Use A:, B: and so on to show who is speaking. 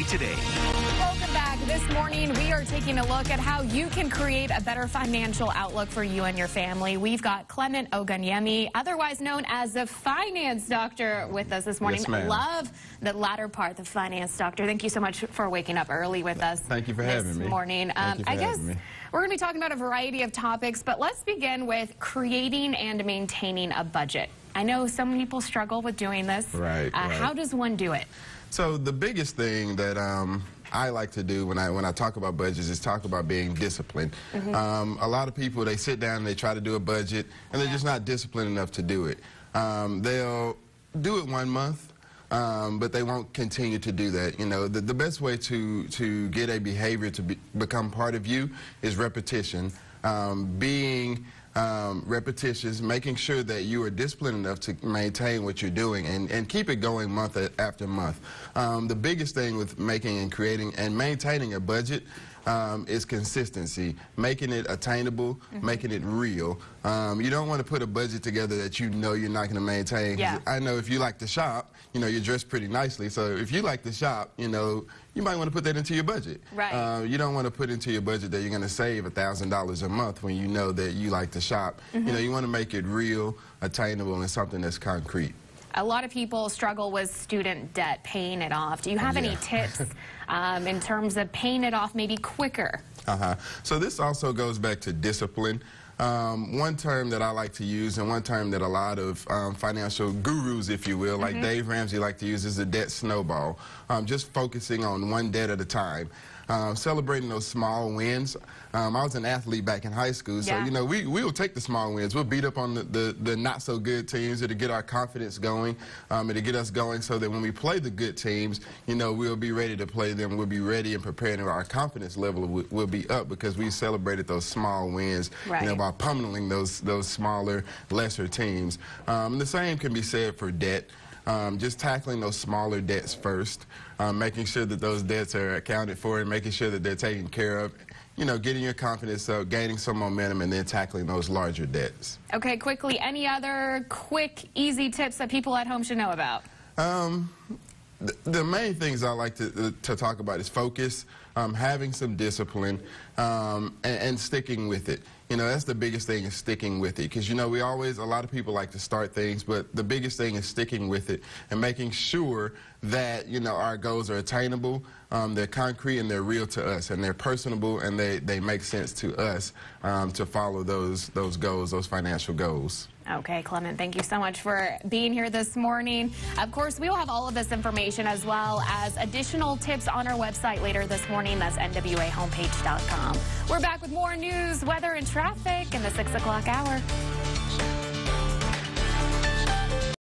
A: KNWA Today.
B: Welcome back. This morning, we are taking a look at how you can create a better financial outlook for you and your family. We've got Clement Oganyemi, otherwise known as the Finance Doctor, with us this morning.
C: Yes, ma'am.
B: Love the latter part, the Finance Doctor. Thank you so much for waking up early with us.
C: Thank you for having me.
B: This morning. I guess we're going to be talking about a variety of topics, but let's begin with creating and maintaining a budget. I know some people struggle with doing this.
C: Right.
B: How does one do it?
C: So the biggest thing that I like to do when I talk about budgets is talk about being disciplined. A lot of people, they sit down and they try to do a budget and they're just not disciplined enough to do it. They'll do it 1 month, but they won't continue to do that. You know, the best way to get a behavior to become part of you is repetition. Being repetitious, making sure that you are disciplined enough to maintain what you're doing and keep it going month after month. The biggest thing with making and creating and maintaining a budget is consistency, making it attainable, making it real. You don't want to put a budget together that you know you're not going to maintain.
B: Yeah.
C: I know if you like to shop, you know, you're dressed pretty nicely, so if you like to shop, you know, you might want to put that into your budget.
B: Right.
C: You don't want to put into your budget that you're going to save $1,000 a month when you know that you like to shop. You know, you want to make it real, attainable, and something that's concrete.
B: A lot of people struggle with student debt, paying it off. Do you have any tips in terms of paying it off maybe quicker?
C: So this also goes back to discipline. One term that I like to use, and one term that a lot of financial gurus, if you will, like Dave Ramsey like to use, is the debt snowball. Just focusing on one debt at a time. Celebrating those small wins. I was an athlete back in high school, so you know we will take the small wins. We'll beat up on the not so good teams. It'll get our confidence going. It'll get us going so that when we play the good teams, you know, we'll be ready to play them. We'll be ready and prepared, and our confidence level will be up because we celebrated those small wins. You know, by pummeling those smaller, lesser teams. The same can be said for debt. Just tackling those smaller debts first, making sure that those debts are accounted for and making sure that they're taken care of. You know, getting your confidence up, gaining some momentum, and then tackling those larger debts. Okay,
B: quickly, any other quick, easy tips that people at home should know about?
C: The main things I like to talk about is focus, having some discipline, and sticking with it. You know, that's the biggest thing, is sticking with it. Because, you know, a lot of people like to start things, but the biggest thing is sticking with it and making sure that, you know, our goals are attainable, they're concrete, and they're real to us, and they're personable, and they make sense to us to follow those goals, those financial goals.
B: Okay, Clement, thank you so much for being here this morning. Of course, we will have all of this information as well as additional tips on our website later this morning. That's nwahomepage.com. We're back with more news, weather, and traffic in the 6 o'clock hour.